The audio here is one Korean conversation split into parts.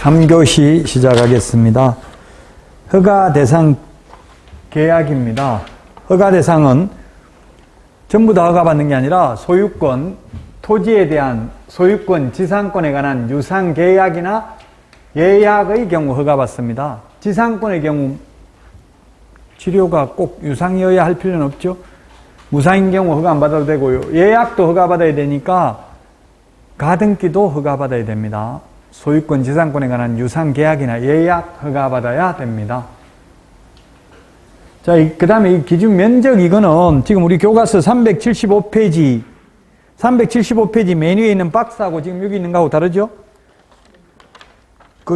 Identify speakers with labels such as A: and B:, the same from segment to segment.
A: 3교시 시작하겠습니다. 허가 대상 계약입니다. 허가 대상은 전부 다 허가받는 게 아니라 소유권, 토지에 대한 소유권, 지상권에 관한 유상 계약이나 예약의 경우 허가받습니다. 지상권의 경우 치료가 꼭 유상이어야 할 필요는 없죠. 무상인 경우 허가 안 받아도 되고요. 예약도 허가받아야 되니까 가등기도 허가받아야 됩니다. 소유권, 지상권에 관한 유상 계약이나 예약 허가받아야 됩니다. 자, 그 다음에 이 기준 면적, 이거는 지금 우리 교과서 375페이지 메뉴에 있는 박스하고 지금 여기 있는 거하고 다르죠?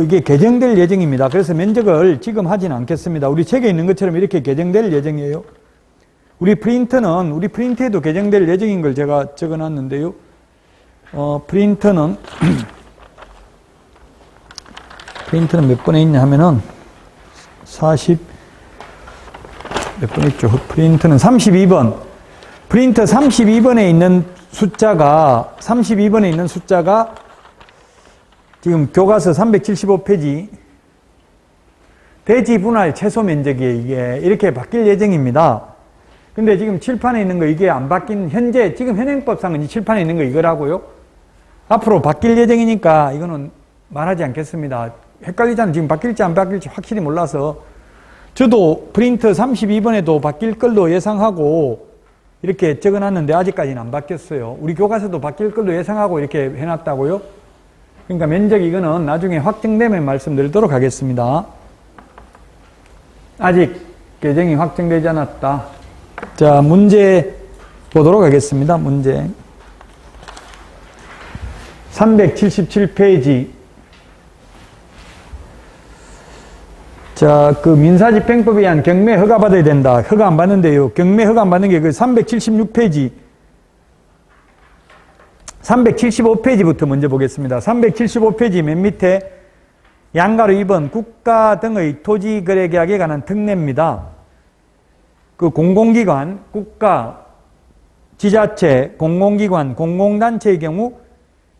A: 이게 개정될 예정입니다. 그래서 면적을 지금 하지는 않겠습니다. 우리 책에 있는 것처럼 이렇게 개정될 예정이에요. 우리 프린트에도 개정될 예정인 걸 제가 적어 놨는데요. 프린터는 몇 번에 있냐 하면은 몇 번 있죠? 프린터는 32번. 프린터 32번에 있는 숫자가 지금 교과서 375페이지 대지 분할 최소 면적이에요. 이게 이렇게 바뀔 예정입니다. 근데 지금 칠판에 있는 거 이게 안 바뀐 현재 지금 현행법상은 이 칠판에 있는 거 이거라고요. 앞으로 바뀔 예정이니까 이거는 말하지 않겠습니다. 헷갈리잖아요. 지금 바뀔지 안 바뀔지 확실히 몰라서. 저도 프린터 32번에도 바뀔 걸로 예상하고 이렇게 적어놨는데 아직까지는 안 바뀌었어요. 우리 교과서도 바뀔 걸로 예상하고 이렇게 해놨다고요. 그러니까 면적 이거는 나중에 확정되면 말씀드리도록 하겠습니다. 아직 개정이 확정되지 않았다. 자, 문제 보도록 하겠습니다. 문제 377페이지. 자, 민사집행법에 의한 경매 허가받아야 된다. 허가 안 받는데요. 경매 허가 안 받는 게 376페이지. 375페이지부터 먼저 보겠습니다. 375페이지 맨 밑에 양가로 2번 국가 등의 토지 거래 계약에 관한 특례입니다. 공공기관, 국가, 지자체, 공공기관, 공공단체의 경우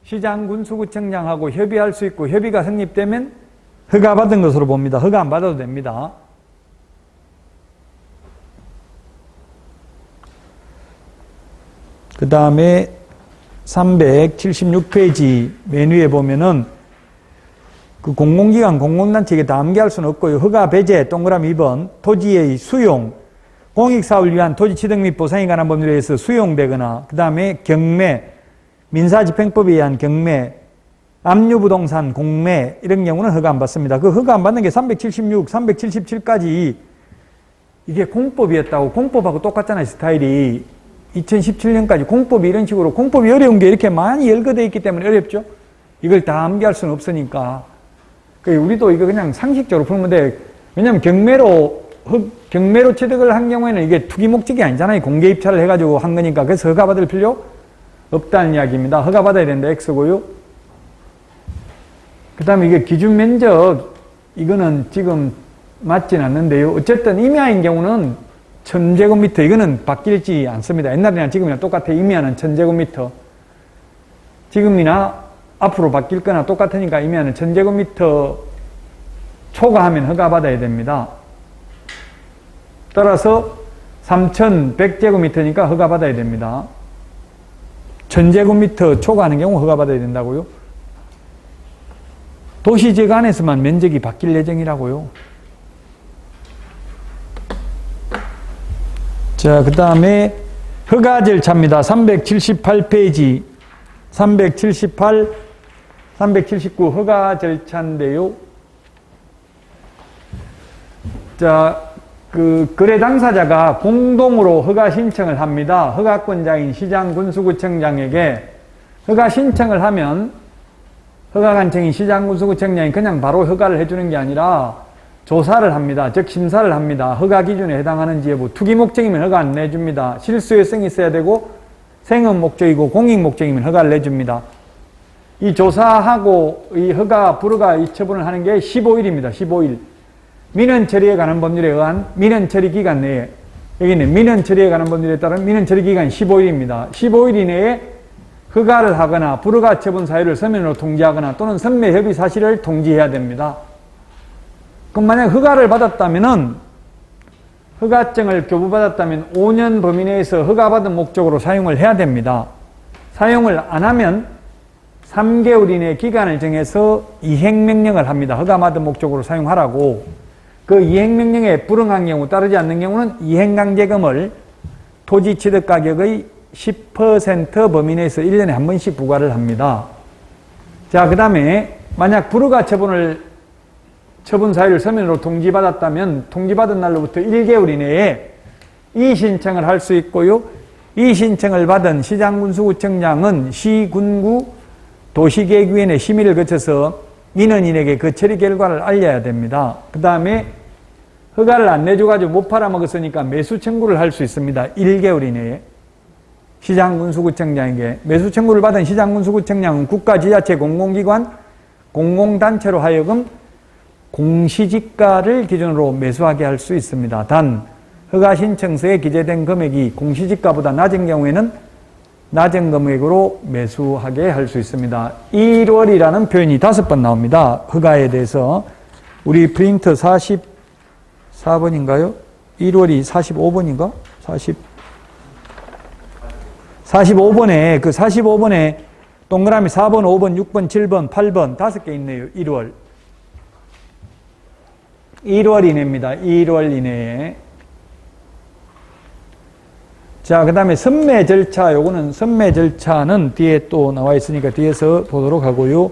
A: 시장군수구청장하고 협의할 수 있고 협의가 성립되면 허가받은 것으로 봅니다. 허가 안 받아도 됩니다. 그 다음에 376페이지 메뉴에 보면은 공공기관, 공공단체에게 다 암기할 수는 없고요. 허가 배제, 동그라미 2번, 토지의 수용, 공익사업을 위한 토지 취득 및 보상에 관한 법률에 의해서 수용되거나, 그 다음에 경매, 민사집행법에 의한 경매, 압류부동산, 공매, 이런 경우는 허가 안 받습니다. 허가 안 받는 게 376, 377까지 이게 공법이었다고, 공법하고 똑같잖아요, 스타일이. 2017년까지 공법이 이런 식으로, 공법이 어려운 게 이렇게 많이 열거되어 있기 때문에 어렵죠? 이걸 다 암기할 수는 없으니까. 우리도 이거 그냥 상식적으로 풀면 돼. 왜냐면 경매로 취득을 한 경우에는 이게 투기 목적이 아니잖아요. 공개 입찰을 해가지고 한 거니까. 그래서 허가 받을 필요 없다는 이야기입니다. 허가 받아야 된다, X고요. 그 다음에 이게 기준 면적, 이거는 지금 맞진 않는데요. 어쨌든 임야인 경우는 1000제곱미터, 이거는 바뀔지 않습니다. 옛날이나 지금이나 똑같아. 임야는 1000제곱미터. 지금이나 앞으로 바뀔 거나 똑같으니까 임야는 1000제곱미터 초과하면 허가받아야 됩니다. 따라서 3100제곱미터니까 허가받아야 됩니다. 1000제곱미터 초과하는 경우 허가받아야 된다고요. 도시지역 안에서만 면적이 바뀔 예정이라고요. 자, 그 다음에 허가 절차입니다. 378페이지, 378, 379 허가 절차인데요. 자, 거래 당사자가 공동으로 허가 신청을 합니다. 허가권자인 시장군수구청장에게 허가 신청을 하면 허가관청인 시장군수구청장이 그냥 바로 허가를 해주는 게 아니라 조사를 합니다. 즉 심사를 합니다. 허가 기준에 해당하는지 여부. 투기 목적이면 허가 안 내줍니다. 실수요성이 있어야 되고 생업 목적이고 공익 목적이면 허가를 내줍니다. 이 조사하고 이 허가 불허가 이 처분을 하는 게 15일입니다. 15일. 민원 처리에 관한 법률에 의한 민원 처리 기간 내에, 여기는 민원 처리에 관한 법률에 따른 민원 처리 기간이 15일입니다. 15일 이내에 허가를 하거나 불허가 처분 사유를 서면으로 통지하거나 또는 선매 협의 사실을 통지해야 됩니다. 그럼 만약 허가를 받았다면은 허가증을 교부받았다면 5년 범위 내에서 허가받은 목적으로 사용을 해야 됩니다. 사용을 안 하면 3개월 이내 기간을 정해서 이행명령을 합니다. 허가받은 목적으로 사용하라고. 그 이행명령에 불응한 경우, 따르지 않는 경우는 이행강제금을 토지 취득 가격의 10% 범위 내에서 1년에 한 번씩 부과를 합니다. 자, 그 다음에 만약 불허가 처분 사유를 서면으로 통지받았다면 통지받은 날로부터 1개월 이내에 이의신청을 할 수 있고요. 이의신청을 받은 시장군수구청장은 시군구 도시계획위원회 심의를 거쳐서 민원인에게 그 처리 결과를 알려야 됩니다. 그 다음에 허가를 안 내줘가지고 못 팔아먹었으니까 매수 청구를 할 수 있습니다. 1개월 이내에. 시장군수구청장에게. 매수 청구를 받은 시장군수구청장은 국가지자체 공공기관, 공공단체로 하여금 공시지가를 기준으로 매수하게 할 수 있습니다. 단 허가신청서에 기재된 금액이 공시지가보다 낮은 경우에는 낮은 금액으로 매수하게 할 수 있습니다. 1월이라는 표현이 5번 나옵니다. 허가에 대해서. 우리 프린터 44번인가요? 1월이 45번인가? 45번에, 그 45번에 동그라미 4번, 5번, 6번, 7번, 8번 5개 있네요. 1월. 1월 이내입니다. 1월 이내에. 자, 그 다음에 선매 절차, 요거는 선매 절차는 뒤에 또 나와 있으니까 뒤에서 보도록 하고요.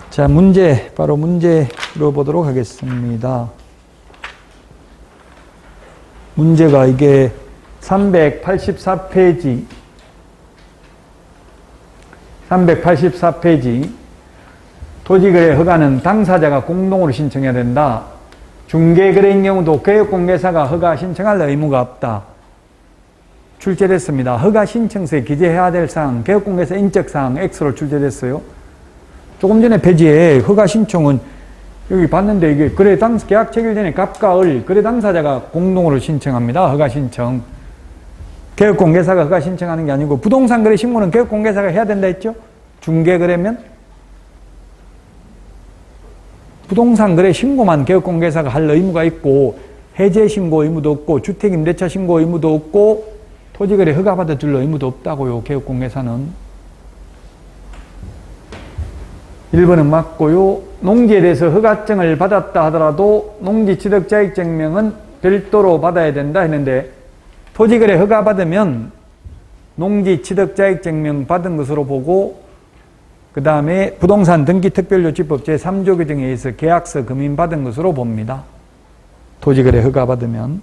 A: 자, 문제, 바로 문제로 보도록 하겠습니다. 문제가 이게 384페이지. 토지거래 허가는 당사자가 공동으로 신청해야 된다. 중개거래인 경우도 교육공개사가 허가 신청할 의무가 없다. 출제됐습니다. 허가 신청서에 기재해야 될 사항, 교육공개사 인적사항 X로 출제됐어요. 조금 전에 페이지에 허가 신청은 여기 봤는데 이게 계약 체결 전에 갑과 을, 거래 당사자가 공동으로 신청합니다. 허가 신청. 교육공개사가 허가 신청하는 게 아니고 부동산 거래 신고는 교육공개사가 해야 된다 했죠? 중개거래면? 부동산 거래 신고만 교육공개사가 할 의무가 있고 해제 신고 의무도 없고 주택임대차 신고 의무도 없고 토지거래 허가 받아줄 의무도 없다고요. 교육공개사는. 1번은 맞고요. 농지에 대해서 허가증을 받았다 하더라도 농지취득자격증명은 별도로 받아야 된다 했는데 토지거래 허가 받으면 농지취득자격증명 받은 것으로 보고 그 다음에 부동산 등기특별요지법 제3조 규정에 의해서 계약서 금인받은 것으로 봅니다. 토지거래 허가 받으면.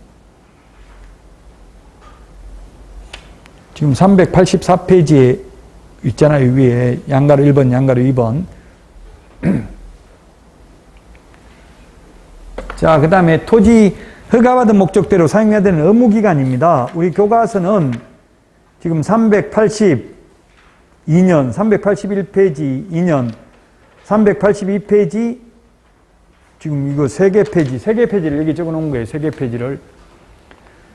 A: 지금 384페이지에 있잖아요. 위에 양가로 1번, 양가로 2번. 자, 그 다음에 토지 허가받은 목적대로 사용해야 되는 의무기간입니다. 우리 교과서는 지금 382년, 381페이지 2년, 382페이지, 지금 이거 3개 페이지를 여기 적어 놓은 거예요. 3개 페이지를.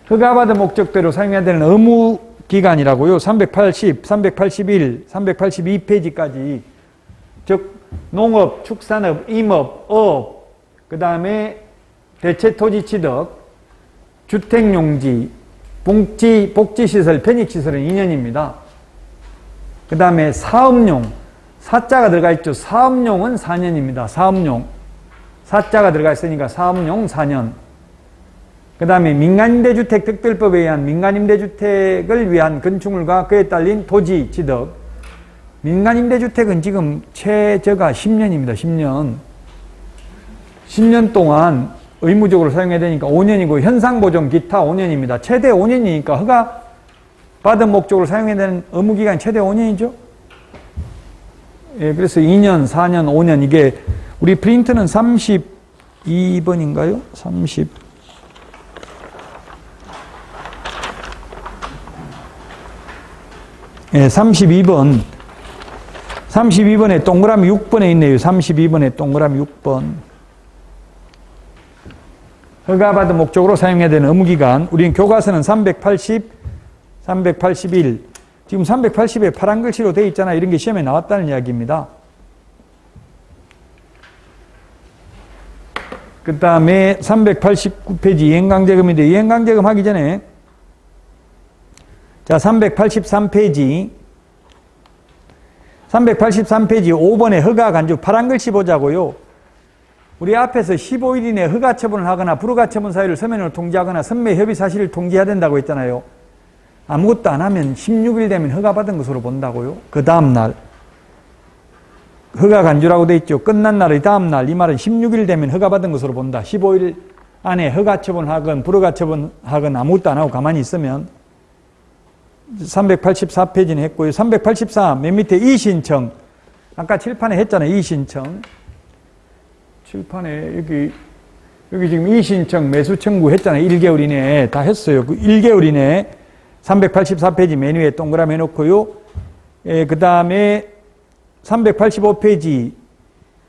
A: 허가받은 목적대로 사용해야 되는 의무기간이라고요. 380, 381, 382페이지까지. 즉, 농업, 축산업, 임업, 어업, 그 다음에 대체토지 취득, 주택용지, 복지시설, 편익시설은 2년입니다. 그 다음에 사업용, 사자가 들어가 있죠. 사업용은 4년입니다. 사업용. 사자가 들어가 있으니까 사업용 4년. 그 다음에 민간임대주택 특별법에 의한 민간임대주택을 위한 건축물과 그에 딸린 토지 취득. 민간임대주택은 지금 최저가 10년입니다. 10년. 10년 동안 의무적으로 사용해야 되니까 5년이고 현상보존 기타 5년입니다. 최대 5년이니까 허가 받은 목적으로 사용해야 되는 의무기간이 최대 5년이죠. 예, 그래서 2년, 4년, 5년 이게 우리 프린트는 32번인가요? 32번. 32번에 동그라미 6번에 있네요. 32번에 동그라미 6번. 허가받은 목적으로 사용해야 되는 의무기간. 우리는 교과서는 380, 381, 지금 380에 파란 글씨로 되어 있잖아요. 이런 게 시험에 나왔다는 이야기입니다. 그 다음에 389페이지 이행강제금인데 이행강제금 하기 전에 자 383페이지 5번에 허가간주 파란 글씨 보자고요. 우리 앞에서 15일 이내 허가 처분을 하거나 불허가 처분 사유를 서면으로 통지하거나 선매 협의 사실을 통지해야 된다고 했잖아요. 아무것도 안 하면 16일 되면 허가받은 것으로 본다고요. 그 다음날 허가간주라고 돼 있죠. 끝난 날의 다음날, 이 말은 16일 되면 허가받은 것으로 본다. 15일 안에 허가 처분하건 불허가 처분하건 아무것도 안 하고 가만히 있으면 384페이지는 했고요. 384 맨 밑에 이의신청 아까 칠판에 했잖아요. 이의신청 칠판에 여기 지금 이의신청 매수 청구 했잖아요. 1개월 이내에 다 했어요. 그 1개월 이내에 384페이지 메뉴에 동그라미 해놓고요. 그 다음에 385페이지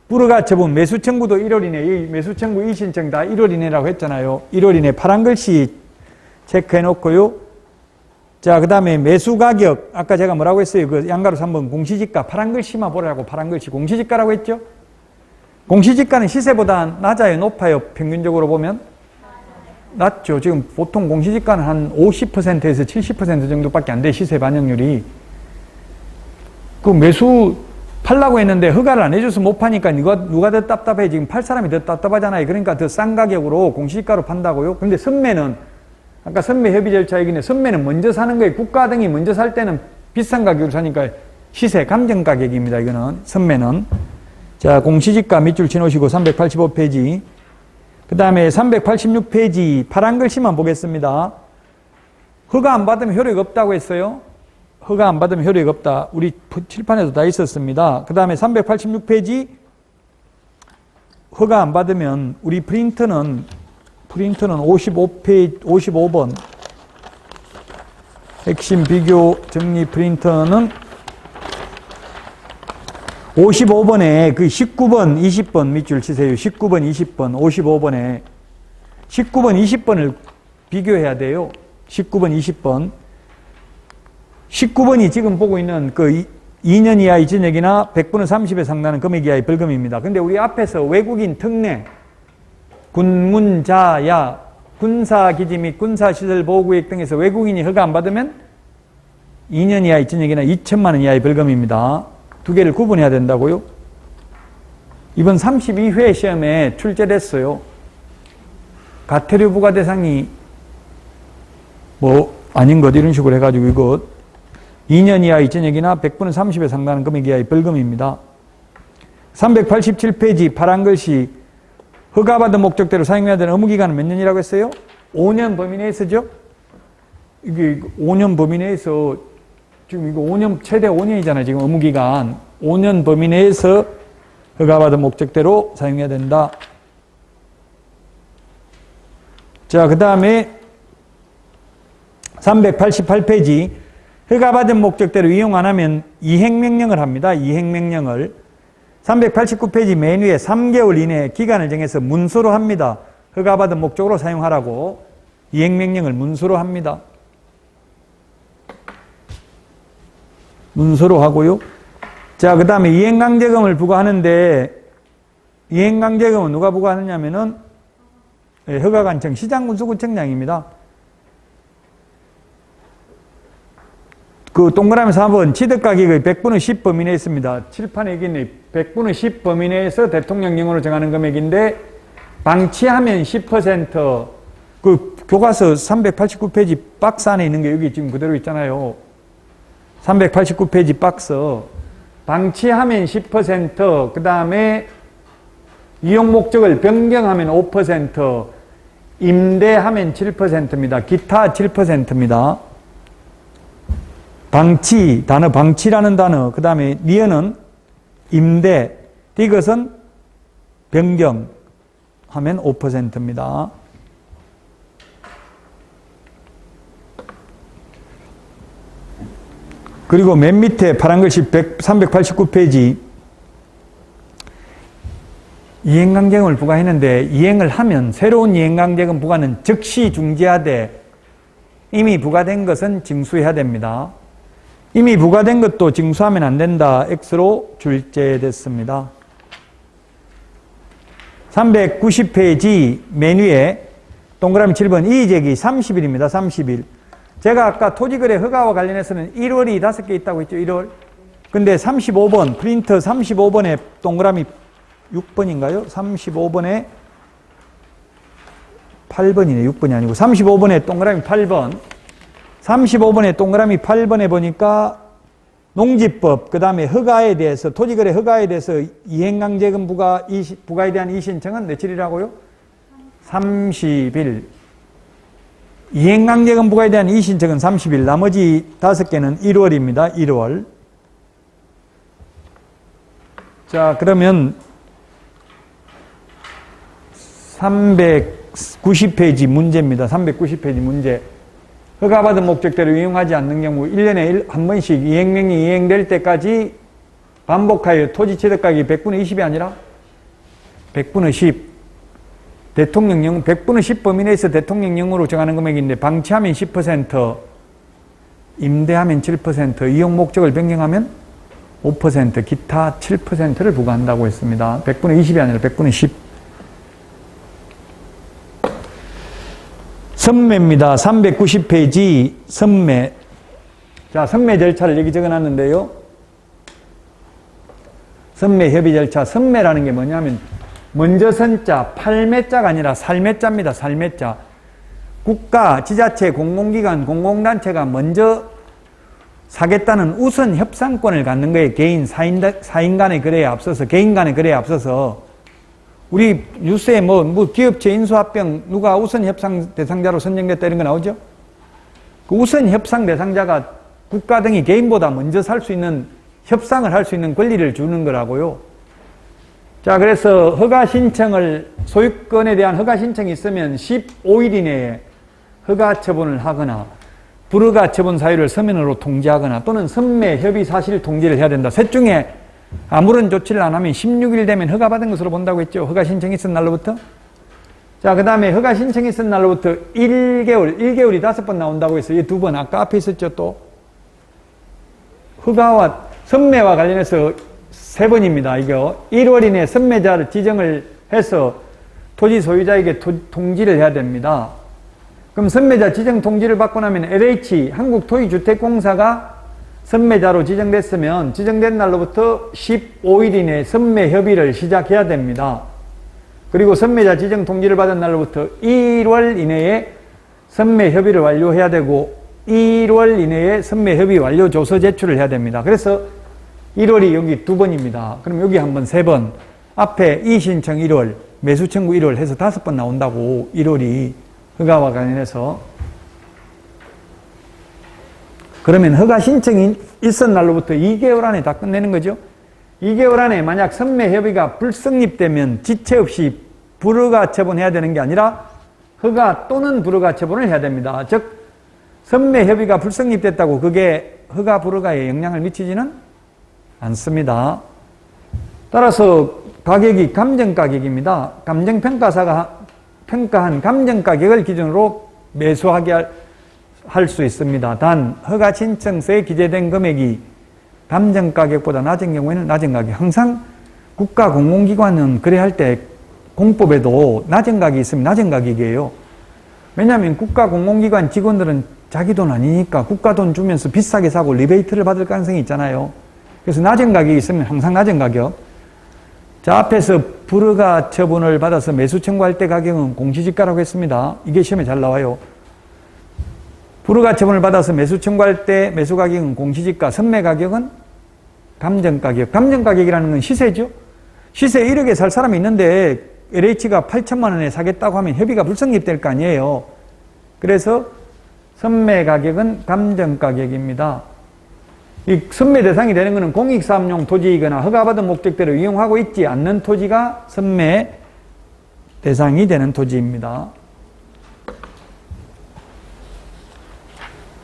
A: 불허가 처분 매수 청구도 1월 이내, 이 매수 청구 이의신청 다 1월 이내라고 했잖아요. 1월 이내 파란 글씨 체크해 놓고요. 자, 그 다음에 매수 가격 아까 제가 뭐라고 했어요? 그 양가로 3번 공시지가 파란 글씨만 보라고 파란 글씨 공시지가라고 했죠? 공시지가는 시세보다 낮아요? 높아요? 평균적으로 보면? 낮죠. 지금 보통 공시지가는 한 50%에서 70% 정도밖에 안 돼, 시세 반영률이. 그 매수 팔라고 했는데 허가를 안 해줘서 못 파니까 누가 더 답답해? 지금 팔 사람이 더 답답하잖아요. 그러니까 더 싼 가격으로 공시지가로 판다고요. 그런데 선매는 아까 선매 협의 절차 얘기는 선매는 먼저 사는 거예요. 국가 등이 먼저 살 때는 비싼 가격으로 사니까 시세 감정 가격입니다. 이거는 선매는. 자, 공시지가 밑줄 치놓으시고 385페이지. 그 다음에 386페이지 파란 글씨만 보겠습니다. 허가 안 받으면 효력 없다고 했어요. 허가 안 받으면 효력 없다. 우리 칠판에도 다 있었습니다. 그 다음에 386페이지 허가 안 받으면 우리 프린터는 55번 핵심 비교 정리 프린터는 55번에 그 19번, 20번 밑줄 치세요. 19번, 20번, 55번에 19번, 20번을 비교해야 돼요. 19번, 20번. 19번이 지금 보고 있는 그 2년 이하의 징역이나 100분의 30에 상당하는 금액 이하의 벌금입니다. 근데 우리 앞에서 외국인 특례, 군문자야, 군사기지 및 군사시설보호구역 등에서 외국인이 허가 안 받으면 2년 이하의 징역이나 2천만 원 이하의 벌금입니다. 두 개를 구분해야 된다고요? 이번 32회 시험에 출제됐어요. 가태료 부과 대상이 뭐 아닌 것 이런 식으로 해가지고 이거 2년 이하의 징역이나 100분의 30에 상당하는 금액 이하의 벌금입니다. 387페이지 파란 글씨 허가받은 목적대로 사용해야 되는 의무기간은 몇 년이라고 했어요? 5년 범위 내에서죠? 이게 5년 범위 내에서 지금 이거 5년, 최대 5년이잖아요. 지금 의무기간. 5년 범위 내에서 허가받은 목적대로 사용해야 된다. 자, 그 다음에 388페이지 허가받은 목적대로 이용 안 하면 이행명령을 합니다. 이행명령을. 389페이지 메뉴에 3개월 이내에 기간을 정해서 문서로 합니다. 허가받은 목적으로 사용하라고 이행명령을 문서로 합니다. 문서로 하고요. 자, 그 다음에 이행강제금을 부과하는데 이행강제금은 누가 부과하느냐면은 허가관청 시장군수구청장입니다. 그 동그라미 4번 취득가격의 100분의 10 범위 내에 있습니다. 칠판에 여기 있네. 100분의 10 범위 내에서 대통령령으로 정하는 금액인데 방치하면 10% 그 교과서 389페이지 박스 안에 있는 게 여기 지금 그대로 있잖아요. 389페이지 박스 방치하면 10% 그 다음에 이용 목적을 변경하면 5% 임대하면 7%입니다. 기타 7%입니다. 방치, 단어 방치라는 단어, 그 다음에 니은은 임대, 이것은 변경하면 5%입니다. 그리고 맨 밑에 파란 글씨 389페이지 이행강제금을 부과했는데 이행을 하면 새로운 이행강제금 부과는 즉시 중지하되 이미 부과된 것은 징수해야 됩니다. 이미 부과된 것도 징수하면 안 된다. X로 출제됐습니다. 390페이지 맨 위에 동그라미 7번 이의제기 30일입니다. 30일. 제가 아까 토지거래 허가와 관련해서는 1월이 5개 있다고 했죠. 1월. 근데 35번 프린터 35번에 동그라미 6번인가요? 35번에 8번이네. 6번이 아니고 35번에 동그라미 8번. 35번에 동그라미 8번에 보니까 농지법, 그 다음에 허가에 대해서, 토지거래 허가에 대해서 이행강제금 부과에 대한 이의신청은 며칠이라고요? 30일. 이행강제금 부과에 대한 이의신청은 30일. 나머지 5개는 1월입니다. 1월. 자, 그러면 390페이지 문제입니다. 390페이지 문제. 허가받은 목적대로 이용하지 않는 경우 1년에 한 번씩 이행명령이 이행될 때까지 반복하여 토지 취득가격이 100분의 20이 아니라 100분의 10. 대통령령 100분의 10 범위 내에서 대통령령으로 정하는 금액인데 방치하면 10%, 임대하면 7%, 이용 목적을 변경하면 5%, 기타 7%를 부과한다고 했습니다. 100분의 20이 아니라 100분의 10. 선매입니다. 390페이지 선매. 자, 선매 절차를 여기 적어놨는데요. 선매 협의 절차. 선매라는 게 뭐냐면 먼저 선자, 팔매자가 아니라 살매자입니다. 살매자. 국가, 지자체, 공공기관, 공공단체가 먼저 사겠다는 우선 협상권을 갖는 거예요. 개인, 사인 간의 거래에 앞서서, 개인 간의 거래에 앞서서. 우리 뉴스에 기업체 인수합병 누가 우선 협상 대상자로 선정됐다 이런 거 나오죠? 그 우선 협상 대상자가 국가 등이 개인보다 먼저 살 수 있는 협상을 할 수 있는 권리를 주는 거라고요. 자, 그래서 허가 신청을, 소유권에 대한 허가 신청이 있으면 15일 이내에 허가 처분을 하거나 불허가 처분 사유를 서면으로 통지하거나 또는 선매 협의 사실 통지를 해야 된다. 셋 중에 아무런 조치를 안 하면 16일 되면 허가받은 것으로 본다고 했죠. 허가 신청이 있은 날로부터. 자, 그 다음에 허가 신청이 있은 날로부터 1개월이 5번 나온다고 해서 이 2번 아까 앞에 있었죠. 또 허가와 선매와 관련해서 3번입니다. 이거 1월 이내에 선매자를 지정을 해서 토지 소유자에게 통지를 해야 됩니다. 그럼 선매자 지정 통지를 받고 나면 LH 한국토지주택공사가 선매자로 지정됐으면 지정된 날로부터 15일 이내에 선매 협의를 시작해야 됩니다. 그리고 선매자 지정 통지를 받은 날로부터 1월 이내에 선매 협의를 완료해야 되고 1월 이내에 선매 협의 완료 조서 제출을 해야 됩니다. 그래서 1월이 여기 2번입니다. 그럼 여기 한번 3번. 앞에 이의신청 1월, 매수청구 1월 해서 5번 나온다고. 1월이 허가와 관련해서. 그러면 허가 신청이 있은 날로부터 2개월 안에 다 끝내는 거죠. 2개월 안에 만약 선매 협의가 불성립되면 지체 없이 불허가 처분해야 되는 게 아니라 허가 또는 불허가 처분을 해야 됩니다. 즉 선매 협의가 불성립됐다고 그게 허가 불허가에 영향을 미치지는 않습니다. 따라서 가격이 감정가격입니다. 감정평가사가 평가한 감정가격을 기준으로 매수하게 할 수 있습니다. 단 허가 신청서에 기재된 금액이 감정가격보다 낮은 경우에는 낮은 가격. 항상 국가 공공기관은 거래할 때 공법에도 낮은 가격이 있으면 낮은 가격이에요. 왜냐하면 국가 공공기관 직원들은 자기 돈 아니니까 국가 돈 주면서 비싸게 사고 리베이트를 받을 가능성이 있잖아요. 그래서 낮은 가격이 있으면 항상 낮은 가격. 자, 앞에서 불허가 처분을 받아서 매수 청구할 때 가격은 공시지가라고 했습니다. 이게 시험에 잘 나와요. 불허가 처분을 받아서 매수 청구할 때 매수 가격은 공시지가, 선매 가격은 감정가격. 감정가격이라는 건 시세죠. 시세 1억에 살 사람이 있는데 LH가 8천만 원에 사겠다고 하면 협의가 불성립될 거 아니에요. 그래서 선매 가격은 감정가격입니다. 이 선매 대상이 되는 것은 공익사업용 토지이거나 허가받은 목적대로 이용하고 있지 않는 토지가 선매 대상이 되는 토지입니다.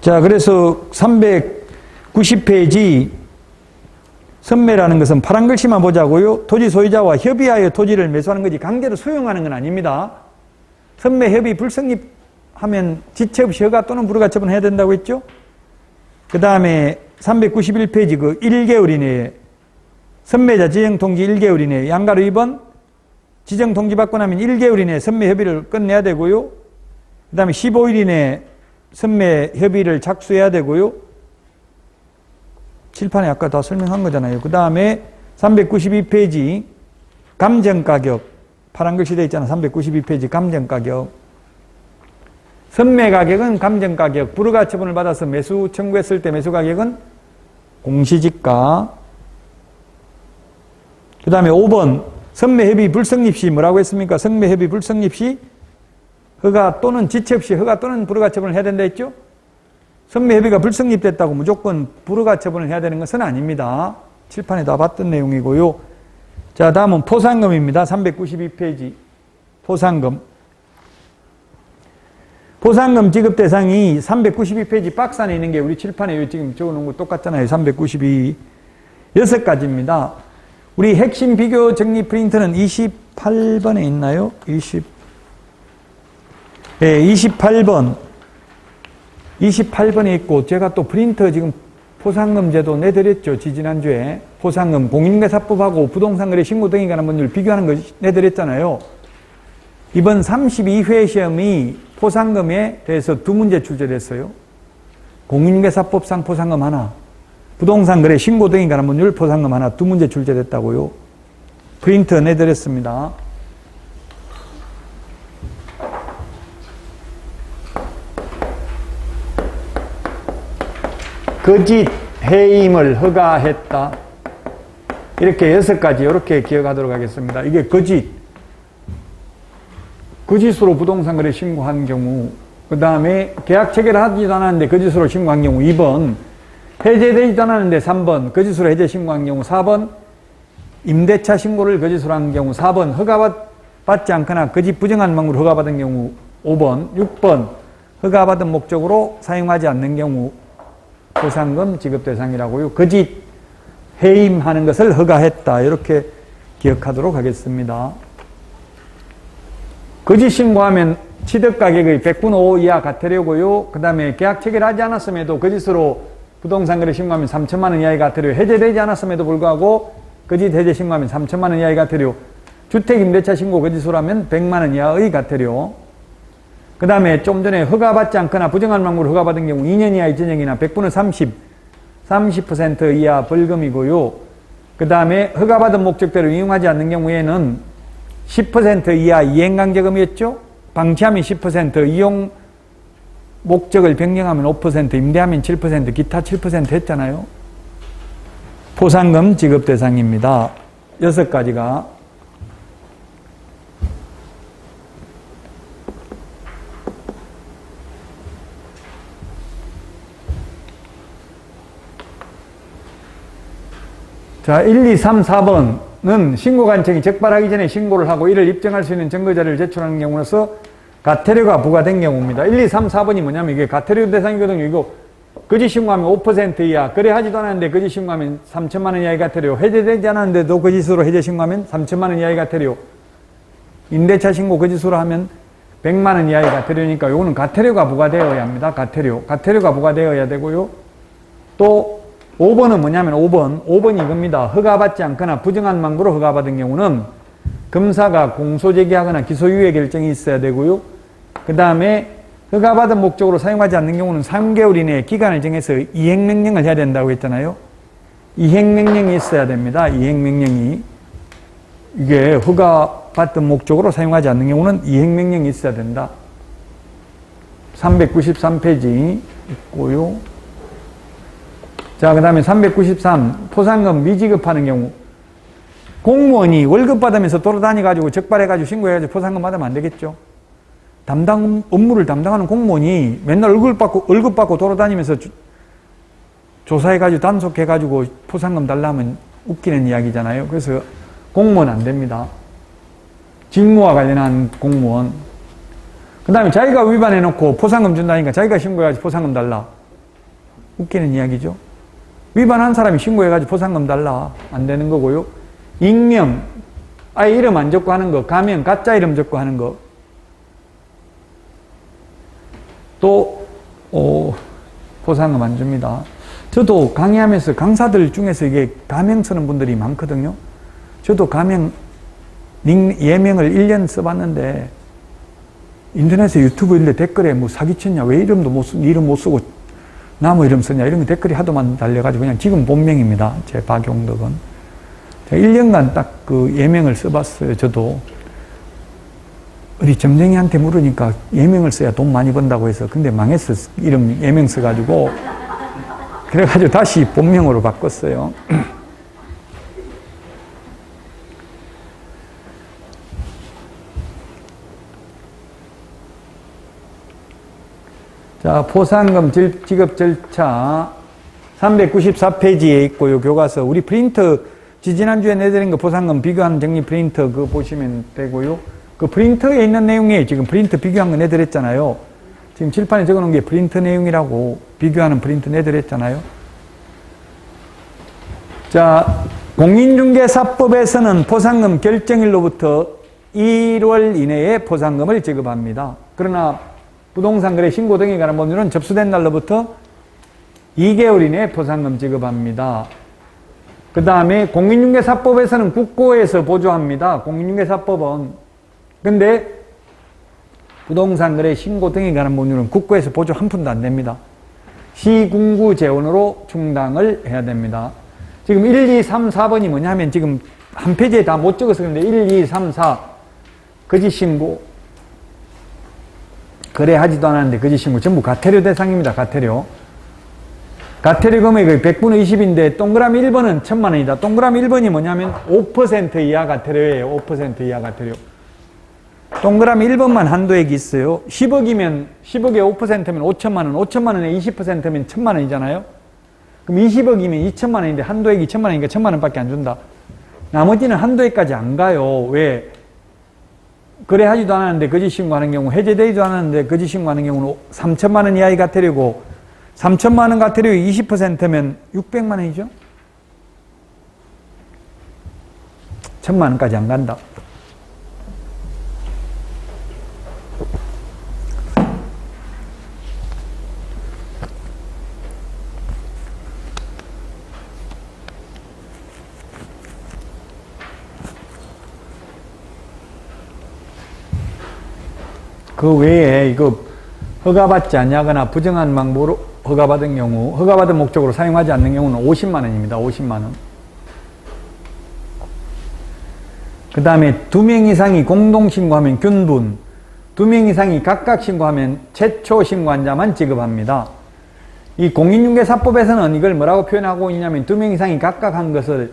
A: 자, 그래서 390페이지 선매라는 것은 파란 글씨만 보자고요. 토지 소유자와 협의하여 토지를 매수하는 거지 강제로 수용하는 건 아닙니다. 선매 협의 불성립하면 지체 없이 허가 또는 불허가 처분해야 된다고 했죠. 그 다음에 391페이지 그 1개월 이내에 선매자 지정통지 1개월 이내에 양가로 2번 지정통지 받고 나면 1개월 이내에 선매협의를 끝내야 되고요. 그 다음에 15일 이내에 선매협의를 착수해야 되고요. 칠판에 아까 다 설명한 거잖아요. 그 다음에 392페이지 감정가격 파란 글씨 되어 있잖아. 392페이지 감정가격 선매가격은 감정가격 불허가처분을 받아서 매수 청구했을 때 매수가격은 공시지가. 그 다음에 5번 선매협의 불성립 시 뭐라고 했습니까? 선매협의 불성립 시 허가 또는 지체 없이 허가 또는 불허가처분을 해야 된다 했죠? 선매협의가 불성립됐다고 무조건 불허가처분을 해야 되는 것은 아닙니다. 칠판에 다 봤던 내용이고요. 자, 다음은 포상금입니다. 392페이지 포상금. 포상금 지급 대상이 392페이지 박스 안에 있는 게 우리 칠판에 지금 적어놓은 거 똑같잖아요. 392 6가지입니다. 우리 핵심 비교 정리 프린트는 28번에 있나요? 28번. 28번에 있고, 제가 또 프린터 지금 포상금 제도 내드렸죠. 지지난주에. 포상금, 공인중개사법하고 부동산거래 신고 등에 관한 법률 비교하는 거 내드렸잖아요. 이번 32회 시험이 포상금에 대해서 2문제 출제됐어요. 공인중개사법상 포상금 하나, 부동산거래 신고 등에 관한 법률 포상금 하나, 2문제 출제됐다고요. 프린터 내드렸습니다. 거짓 해임을 허가했다. 이렇게 6가지 이렇게 기억하도록 하겠습니다. 이게 거짓으로 부동산거래 신고한 경우, 그 다음에 계약 체결을 하지도 않았는데 거짓으로 신고한 경우 2번, 해제되지도 않았는데 3번, 거짓으로 해제 신고한 경우 4번, 임대차 신고를 거짓으로 한 경우 4번, 허가받지 않거나 거짓 부정한 방법으로 허가받은 경우 5번, 6번, 허가받은 목적으로 사용하지 않는 경우 포상금 지급 대상이라고요. 거짓 해임하는 것을 허가했다. 이렇게 기억하도록 하겠습니다. 거짓 신고하면 취득가격의 100분의 5 이하 과태료고요. 그 다음에 계약 체결하지 않았음에도 거짓으로 부동산거래 신고하면 3천만 원 이하의 과태료, 해제되지 않았음에도 불구하고 거짓 해제 신고하면 3천만 원 이하의 과태료, 주택임대차 신고 거짓으로 하면 100만 원 이하의 과태료. 그 다음에 좀 전에 허가받지 않거나 부정한 방법으로 허가받은 경우 2년 이하의 전형이나 100분의 30% 이하 벌금이고요. 그 다음에 허가받은 목적대로 이용하지 않는 경우에는 10% 이하 이행강제금이었죠. 방치하면 10%, 이용 목적을 변경하면 5%, 임대하면 7%, 기타 7% 했잖아요. 포상금 지급 대상입니다. 6가지가. 자, 1, 2, 3, 4번은 신고관청이 적발하기 전에 신고를 하고 이를 입증할 수 있는 증거자료를 제출하는 경우로서 과태료가 부과된 경우입니다. 1, 2, 3, 4번이 뭐냐면 이게 과태료 대상이거든요. 이거 거짓 신고하면 5% 이하, 거래하지도 않았는데 거짓 신고하면 3천만 원 이하의 과태료, 해제되지 않았는데도 거짓으로 해제 신고하면 3천만 원 이하의 과태료, 임대차 신고 거짓으로 하면 100만 원 이하의 과태료니까 이거는 과태료가 부과되어야 합니다. 과태료가 부과되어야 되고요. 또 5번은 뭐냐면 5번이 이겁니다. 허가받지 않거나 부정한 방법으로 허가받은 경우는 검사가 공소제기하거나 기소유예 결정이 있어야 되고요. 그 다음에 허가받은 목적으로 사용하지 않는 경우는 3개월 이내에 기간을 정해서 이행명령을 해야 된다고 했잖아요. 이행명령이 있어야 됩니다. 이행명령이. 이게 허가받은 목적으로 사용하지 않는 경우는 이행명령이 있어야 된다. 393페이지 있고요. 자, 그 다음에 393 포상금 미지급하는 경우, 공무원이 월급 받으면서 돌아다니가지고 적발해가지고 신고해가지고 포상금 받으면 안 되겠죠. 업무를 담당하는 공무원이 맨날 월급 받고 돌아다니면서 조사해가지고 단속해가지고 포상금 달라면 웃기는 이야기잖아요. 그래서 공무원 안 됩니다. 직무와 관련한 공무원. 그 다음에 자기가 위반해놓고 포상금 준다니까 자기가 신고해가지고 포상금 달라. 웃기는 이야기죠. 위반한 사람이 신고해가지고 포상금 달라. 안 되는 거고요. 익명, 아예 이름 안 적고 하는 거, 가명, 가짜 이름 적고 하는 거. 또, 포상금 안 줍니다. 저도 강의하면서 강사들 중에서 이게 가명 쓰는 분들이 많거든요. 저도 가명, 예명을 1년 써봤는데, 인터넷에 유튜브 이런 데 댓글에 뭐 사기쳤냐, 왜 이름도 못 쓰고, 이름 못 쓰고, 나무 이름 쓰냐, 이런 댓글이 하도만 달려가지고, 그냥 지금 본명입니다. 제 박용덕은. 제가 1년간 딱 그 예명을 써봤어요, 저도. 우리 점쟁이한테 물으니까 예명을 써야 돈 많이 번다고 해서, 근데 망했어. 이름 예명 써가지고. 그래가지고 다시 본명으로 바꿨어요. 자, 포상금 지급 절차 394페이지에 있고요. 교과서. 우리 프린터, 지난주에 내드린 거 포상금 비교하는 정리 프린터 그거 보시면 되고요. 그 프린터에 있는 내용이 지금 프린터 비교한 거 내드렸잖아요. 지금 칠판에 적어 놓은 게 프린터 내용이라고 비교하는 프린터 내드렸잖아요. 자, 공인중개사법에서는 포상금 결정일로부터 1월 이내에 포상금을 지급합니다. 그러나 부동산 거래 신고 등에 관한 법률은 접수된 날로부터 2개월 이내에 포상금 지급합니다. 그 다음에 공인중개사법에서는 국고에서 보조합니다. 공인중개사법은. 근데 부동산 거래 신고 등에 관한 법률은 국고에서 보조 한 푼도 안 됩니다. 시군구 재원으로 충당을 해야 됩니다. 지금 1, 2, 3, 4번이 뭐냐면 지금 한 페이지에 다 못 적어서 그런데 1, 2, 3, 4 거짓신고 거래하지도 않았는데 거짓신고 전부 가태료 대상입니다. 가태료. 가태료 금액이 100분의 20인데 동그라미 1번은 1000만 원이다. 동그라미 1번이 뭐냐면 5% 이하 가태료예요. 5% 이하 가태료. 동그라미 1번만 한도액이 있어요. 10억이면 10억에 5%면 5천만 원, 5천만 원에 20%면 1000만 원이잖아요. 그럼 20억이면 2천만 원인데 한도액이 2천만 원이니까 1000만 원밖에 안 준다. 나머지는 한도액까지 안 가요. 왜? 거래하지도 않았는데 거짓신고하는 경우, 해제되지도 않았는데 거짓신고하는 경우는 3천만 원 이하의 가태료고 3천만 원 가태료의 20%면 600만 원이죠. 1000만 원까지 안 간다. 그 외에 이거 허가받지 않냐거나 부정한 방법으로 허가받은 경우, 허가받은 목적으로 사용하지 않는 경우는 50만 원입니다. 50만 원. 그 다음에 2명 이상이 공동신고하면 균분, 2명 이상이 각각 신고하면 최초 신고한 자만 지급합니다. 이 공인중개사법에서는 이걸 뭐라고 표현하고 있냐면 2명 이상이 각각 한 것을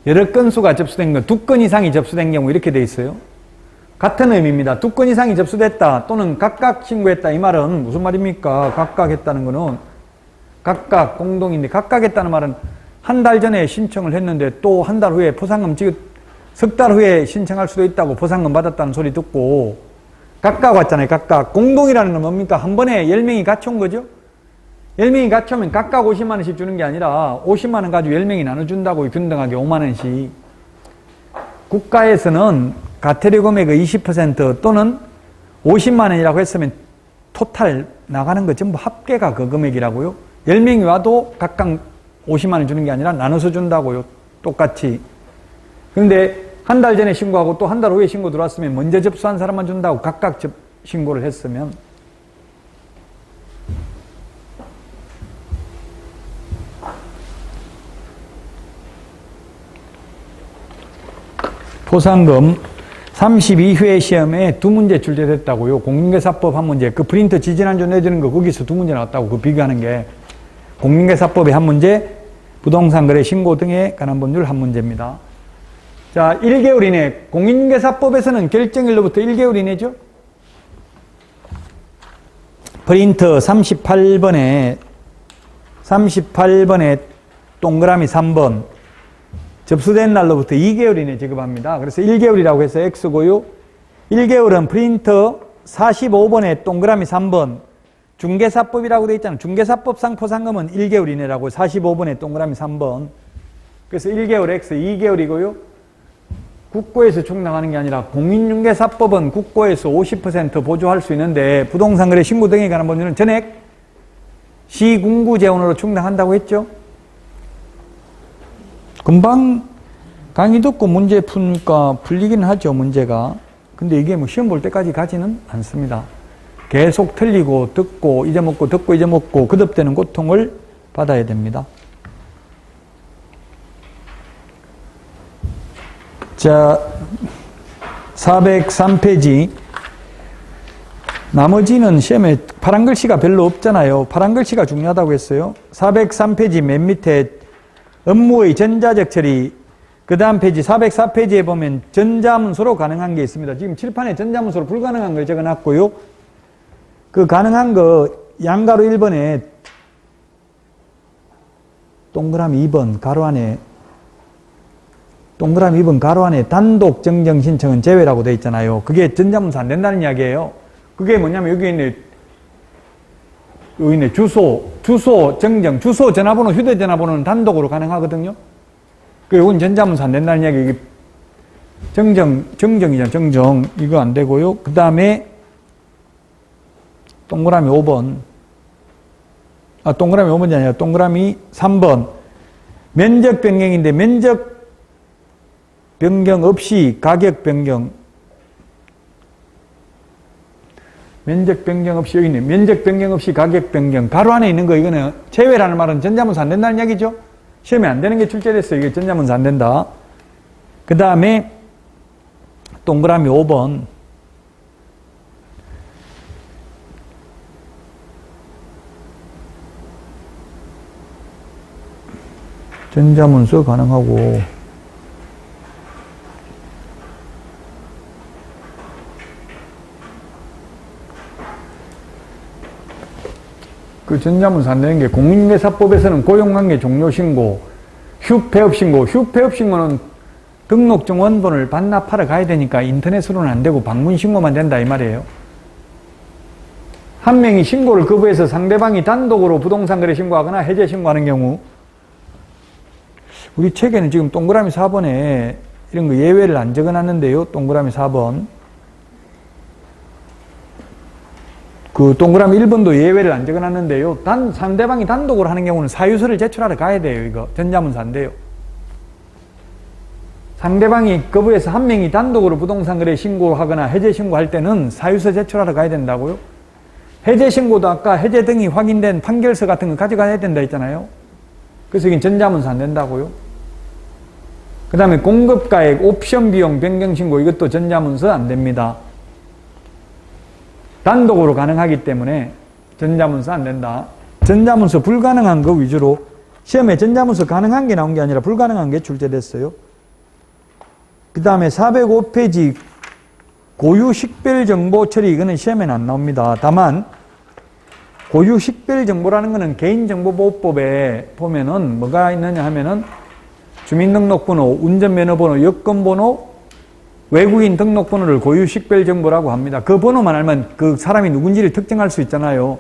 A: 여러 건수가 접수된 것, 2건 이상이 접수된 경우 이렇게 돼 있어요. 같은 의미입니다. 2건 이상이 접수됐다 또는 각각 신고했다 이 말은 무슨 말입니까? 각각 했다는 거는 각각 공동인데 각각 했다는 말은 한 달 전에 신청을 했는데 또 한 달 후에 포상금 지급 석 달 후에 신청할 수도 있다고 포상금 받았다는 소리 듣고 각각 왔잖아요. 각각. 공동이라는 건 뭡니까? 한 번에 10명이 같이 온 거죠? 10명이 같이 오면 각각 50만 원씩 주는 게 아니라 50만 원 가지고 10명이 나눠준다고 균등하게 5만 원씩. 국가에서는 가태료 금액의 20% 또는 50만 원이라고 했으면 토탈 나가는 거 전부 합계가 그 금액이라고요. 10명이 와도 각각 50만 원 주는 게 아니라 나눠서 준다고요. 똑같이. 그런데 한 달 전에 신고하고 또 한 달 후에 신고 들어왔으면 먼저 접수한 사람만 준다고 각각 신고를 했으면 포상금 32회 시험에 2문제 출제됐다고요. 공인중개사법 1문제. 그 프린터 지지난주 내주는 거 거기서 2문제 나왔다고 그 비교하는 게 공인중개사법의 1문제, 부동산 거래 신고 등에 관한 법률 1문제입니다. 자, 1개월 이내. 공인중개사법에서는 결정일로부터 1개월 이내죠. 프린터 38번에 동그라미 3번. 접수된 날로부터 2개월 이내 지급합니다. 그래서 1개월이라고 해서 X고요. 1개월은 프린터 45번에 동그라미 3번. 중개사법이라고 되어 있잖아요. 중개사법상 포상금은 1개월 이내라고 45번에 동그라미 3번. 그래서 1개월 X 2개월이고요. 국고에서 충당하는 게 아니라 공인중개사법은 국고에서 50% 보조할 수 있는데 부동산 거래 신고 등에 관한 법률은 전액 시군구재원으로 충당한다고 했죠? 금방 강의 듣고 문제 푸니까 풀리긴 하죠, 문제가. 근데 이게 뭐 시험 볼 때까지 가지는 않습니다. 계속 틀리고 듣고 잊어먹고 듣고 잊어먹고 거듭되는 고통을 받아야 됩니다. 자, 403페이지. 나머지는 시험에 파란 글씨가 별로 없잖아요. 파란 글씨가 중요하다고 했어요. 403페이지 맨 밑에 업무의 전자적 처리, 그 다음 페이지 404페이지에 보면 전자문서로 가능한 게 있습니다. 지금 칠판에 전자문서로 불가능한 걸 적어놨고요. 그 가능한 거 양가로 1번에 동그라미 2번 가로 안에 동그라미 2번 가로 안에 단독 정정 신청은 제외라고 되어 있잖아요. 그게 전자문서 안 된다는 이야기예요. 그게 뭐냐면 여기 있네 주소 정정, 주소 전화번호, 휴대전화번호는 단독으로 가능하거든요. 그 이건 전자문서 안 된다는 이야기. 이게 정정이잖아, 정정. 이거 안 되고요. 그 다음에 동그라미 5번. 동그라미 5번이 아니라 동그라미 3번. 면적 변경인데 면적 변경 없이 가격 변경. 면적 변경 없이 여기 있네. 면적 변경 없이 가격 변경. 가로 안에 있는 거 이거는 제외라는 말은 전자문서 안 된다는 이야기죠. 시험에 안 되는 게 출제됐어요. 이게 전자문서 안 된다. 그 다음에 동그라미 5번. 전자문서 가능하고 그 전자문서 안 되는 게 공인중개사법에서는 고용관계 종료신고, 휴폐업신고, 휴폐업신고는 등록증 원본을 반납하러 가야 되니까 인터넷으로는 안 되고 방문신고만 된다 이 말이에요. 한 명이 신고를 거부해서 상대방이 단독으로 부동산 거래 신고하거나 해제 신고하는 경우, 우리 책에는 지금 동그라미 4번에 이런 거 예외를 안 적어놨는데요. 동그라미 4번. 그 동그라미 1번도 예외를 안 적어놨는데요. 상대방이 단독으로 하는 경우는 사유서를 제출하러 가야 돼요. 이거 전자문서 안 돼요. 상대방이 거부해서 한 명이 단독으로 부동산 거래 신고하거나 해제 신고할 때는 사유서 제출하러 가야 된다고요. 해제 신고도 아까 해제 등이 확인된 판결서 같은 거 가져가야 된다 했잖아요. 그래서 이게 전자문서 안 된다고요. 그 다음에 공급가액, 옵션 비용 변경 신고 이것도 전자문서 안 됩니다. 단독으로 가능하기 때문에 전자문서 안 된다. 전자문서 불가능한 거 위주로 시험에 전자문서 가능한 게 나온 게 아니라 불가능한 게 출제됐어요. 그 다음에 405페이지 고유 식별 정보 처리 이거는 시험에는 안 나옵니다. 다만 고유 식별 정보라는 거는 개인정보보호법에 보면은 뭐가 있느냐 하면은 주민등록번호, 운전면허번호, 여권번호, 외국인 등록번호를 고유 식별 정보라고 합니다. 그 번호만 알면 그 사람이 누군지를 특정할 수 있잖아요.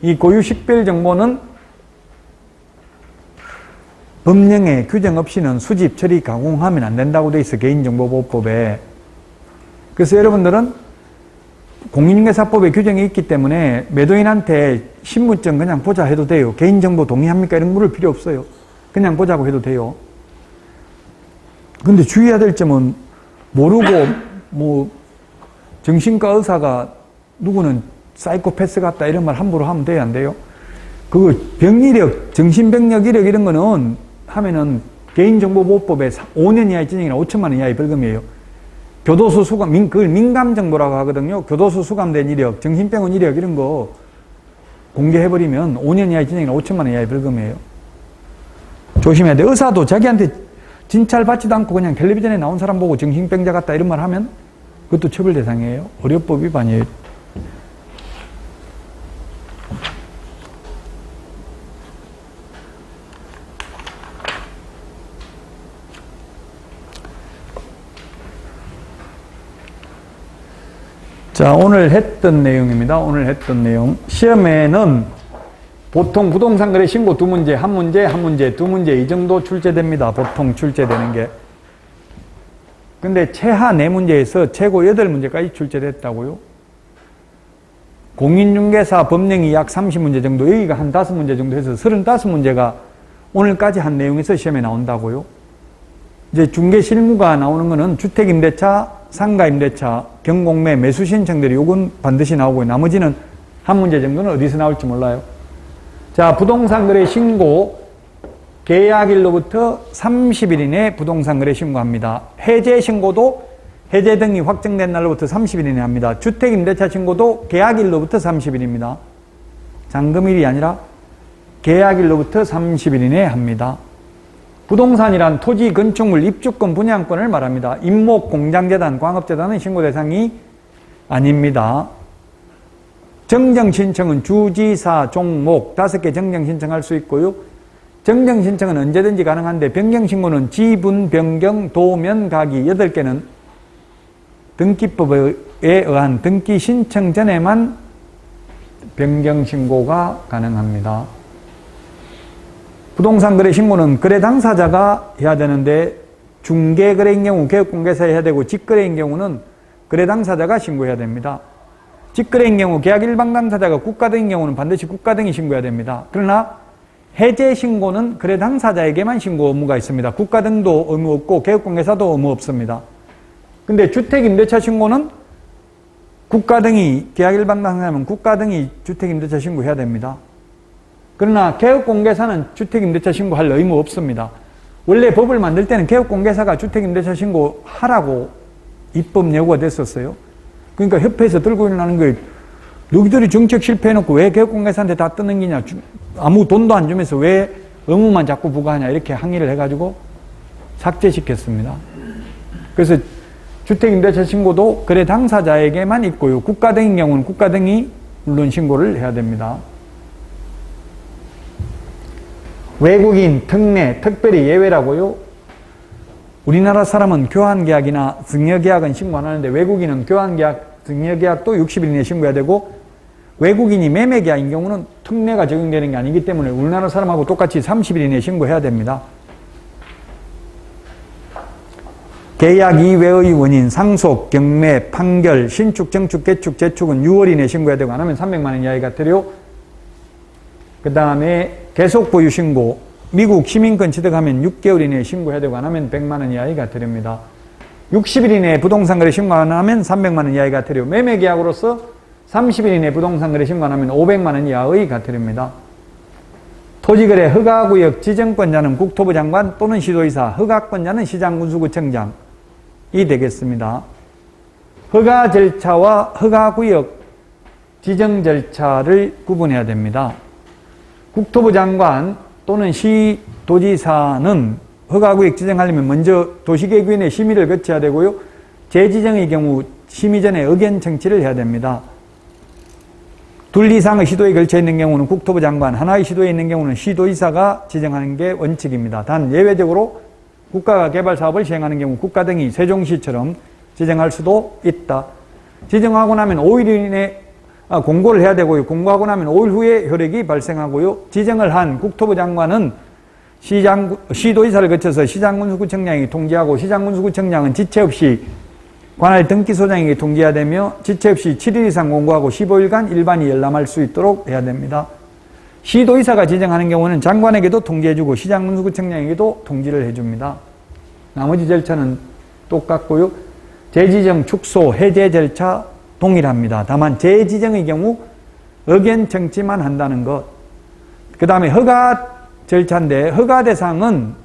A: 이 고유 식별 정보는 법령에 규정 없이는 수집, 처리, 가공하면 안 된다고 돼 있어. 개인정보보호법에. 그래서 여러분들은 공인중개사법에 규정이 있기 때문에 매도인한테 신분증 그냥 보자 해도 돼요. 개인정보 동의합니까? 이런 거 물을 필요 없어요. 그냥 보자고 해도 돼요. 근데 주의해야 될 점은 모르고 뭐 정신과 의사가 누구는 사이코패스 같다 이런 말 함부로 하면 돼요? 안 돼요? 그 병이력, 정신병력 이력 이런 거는 하면은 개인정보보호법에 5년 이하의 징역이나 5천만 원 이하의 벌금이에요. 교도소 수감, 그걸 민감정보라고 하거든요. 교도소 수감된 이력, 정신병원 이력 이런 거 공개해버리면 5년 이하의 징역이나 5천만 원 이하의 벌금이에요. 조심해야 돼. 의사도 자기한테 진찰 받지도 않고 그냥 텔레비전에 나온 사람 보고 정신병자 같다 이런 말 하면 그것도 처벌 대상이에요. 의료법 위반이에요. 자, 오늘 했던 내용입니다. 오늘 했던 내용. 시험에는 보통 부동산 거래 신고 2문제, 1문제, 1문제, 2문제 이 정도 출제됩니다. 보통 출제되는 게. 근데 최하 4문제에서 최고 8문제까지 출제됐다고요. 공인중개사 법령이 약 30문제 정도, 여기가 한 5문제 정도 해서 35문제가 오늘까지 한 내용에서 시험에 나온다고요. 이제 중개실무가 나오는 거는 주택임대차, 상가임대차, 경공매, 매수신청들이 요건 반드시 나오고요. 나머지는 한 문제 정도는 어디서 나올지 몰라요. 자, 부동산거래 신고, 계약일로부터 30일 이내에 부동산거래 신고합니다. 해제 신고도 해제 등이 확정된 날로부터 30일 이내에 합니다. 주택임대차 신고도 계약일로부터 30일입니다. 잔금일이 아니라 계약일로부터 30일 이내에 합니다. 부동산이란 토지, 건축물, 입주권, 분양권을 말합니다. 임목, 공장재단, 광업재단은 신고 대상이 아닙니다. 정정신청은 주지사, 종목 5개 정정신청할 수 있고요. 정정신청은 언제든지 가능한데 변경신고는 지분, 변경, 도면, 가기 8개는 등기법에 의한 등기신청 전에만 변경신고가 가능합니다. 부동산 거래 신고는 거래 당사자가 해야 되는데 중개거래인 경우 개업공개사에 해야 되고 직거래인 경우는 거래 당사자가 신고해야 됩니다. 직거래인 경우 계약 일방 당사자가 국가 등인 경우는 반드시 국가 등이 신고해야 됩니다. 그러나 해제 신고는 거래 당사자에게만 신고 의무가 있습니다. 국가 등도 의무 없고 개업공개사도 의무 없습니다. 근데 주택임대차 신고는 국가 등이 계약 일방 당사자면 국가 등이 주택임대차 신고해야 됩니다. 그러나 개업공개사는 주택임대차 신고할 의무 없습니다. 원래 법을 만들 때는 개업공개사가 주택임대차 신고하라고 입법 예고가 됐었어요. 그러니까 협회에서 들고 일어나는 거예요. 너희들이 정책 실패해놓고 왜 개업공개사한테 다 떠넘기냐. 아무 돈도 안 주면서 왜 의무만 자꾸 부과하냐. 이렇게 항의를 해가지고 삭제시켰습니다. 그래서 주택임대차 신고도 거래 당사자에게만 있고요. 국가 등인 경우는 국가 등이 물론 신고를 해야 됩니다. 외국인, 특례, 특별히 예외라고요. 우리나라 사람은 교환계약이나 증여계약은 신고 안 하는데 외국인은 교환계약, 증여계약도 60일 이내에 신고해야 되고 외국인이 매매계약인 경우는 특례가 적용되는 게 아니기 때문에 우리나라 사람하고 똑같이 30일 이내에 신고해야 됩니다. 계약 이외의 원인, 상속, 경매, 판결, 신축, 정축, 개축, 재축은 6월 이내에 신고해야 되고 안 하면 300만 원 이하가 되려. 그 다음에 계속 보유 신고, 미국 시민권 취득하면 6개월 이내에 신고해야 되고 안 하면 100만 원 이하가 되렵니다. 60일 이내에 부동산 거래 신고 안 하면 300만 원 이하가 되려. 매매 계약으로서 30일 이내에 부동산 거래 신고 안 하면 500만 원 이하의 가태료입니다. 토지거래 허가구역 지정권자는 국토부 장관 또는 시도의사, 허가권자는 시장군수구청장이 되겠습니다. 허가 절차와 허가구역 지정 절차를 구분해야 됩니다. 국토부 장관 또는 시도지사는 허가구역 지정하려면 먼저 도시계획위원회 심의를 거쳐야 되고요. 재지정의 경우 심의 전에 의견 청취를 해야 됩니다. 둘 이상의 시도에 걸쳐 있는 경우는 국토부 장관, 하나의 시도에 있는 경우는 시도의사가 지정하는 게 원칙입니다. 단 예외적으로 국가가 개발 사업을 시행하는 경우 국가 등이 세종시처럼 지정할 수도 있다. 지정하고 나면 5일 이내 공고를 해야 되고요. 공고하고 나면 5일 후에 효력이 발생하고요. 지정을 한 국토부 장관은 시도의사를 거쳐서 시장군수구청장이 통지하고 시장군수구청장은 지체 없이 관할 등기소장에게 통지해야 되며 지체 없이 7일 이상 공고하고 15일간 일반이 열람할 수 있도록 해야 됩니다. 시도의사가 지정하는 경우는 장관에게도 통지해주고 시장군수구청장에게도 통지를 해줍니다. 나머지 절차는 똑같고요. 재지정, 축소, 해제 절차 동일합니다. 다만 재지정의 경우 의견 청취만 한다는 것. 그 다음에 허가 절차인데 허가 대상은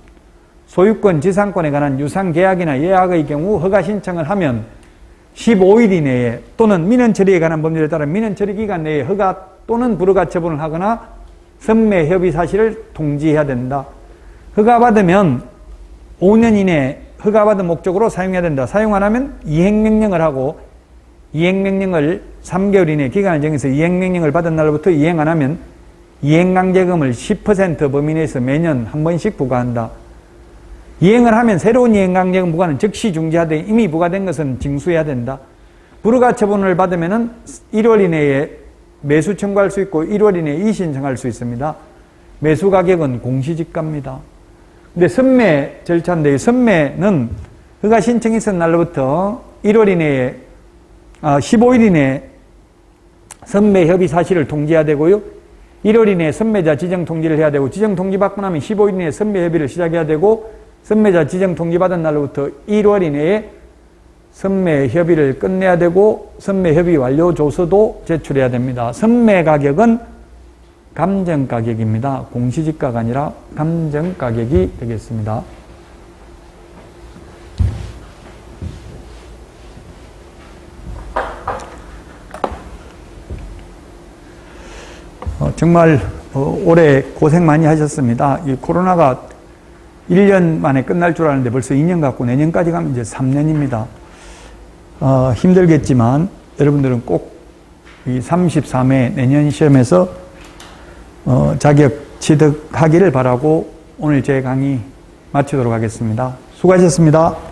A: 소유권, 지상권에 관한 유상계약이나 예약의 경우 허가 신청을 하면 15일 이내에 또는 민원 처리에 관한 법률에 따라 민원 처리 기간 내에 허가 또는 불허가 처분을 하거나 선매 협의 사실을 통지해야 된다. 허가받으면 5년 이내에 허가받은 목적으로 사용해야 된다. 사용 안 하면 이행명령을 하고 이행명령을 3개월 이내에 기간을 정해서 이행명령을 받은 날부터 이행 안 하면 이행강제금을 10% 범위 내에서 매년 한 번씩 부과한다. 이행을 하면 새로운 이행강제금 부과는 즉시 중지하되 이미 부과된 것은 징수해야 된다. 불허가 처분을 받으면 1월 이내에 매수 청구할 수 있고 1월 이내에 이의신청할 수 있습니다. 매수 가격은 공시지가입니다. 근데 선매 절차인데 선매는 허가 신청이 있은 날로부터 1월 이내에 15일 이내에 선매 협의 사실을 통지해야 되고요. 1월 이내에 선매자 지정 통지를 해야 되고, 지정 통지 받고 나면 15일 이내에 선매 협의를 시작해야 되고, 선매자 지정 통지 받은 날로부터 1월 이내에 선매 협의를 끝내야 되고, 선매 협의 완료 조서도 제출해야 됩니다. 선매 가격은 감정 가격입니다. 공시지가가 아니라 감정 가격이 되겠습니다. 정말 올해 고생 많이 하셨습니다. 이 코로나가 1년 만에 끝날 줄 알았는데 벌써 2년 갖고 내년까지 가면 이제 3년입니다. 힘들겠지만 여러분들은 꼭 이 33회 내년 시험에서 자격 취득하기를 바라고 오늘 제 강의 마치도록 하겠습니다. 수고하셨습니다.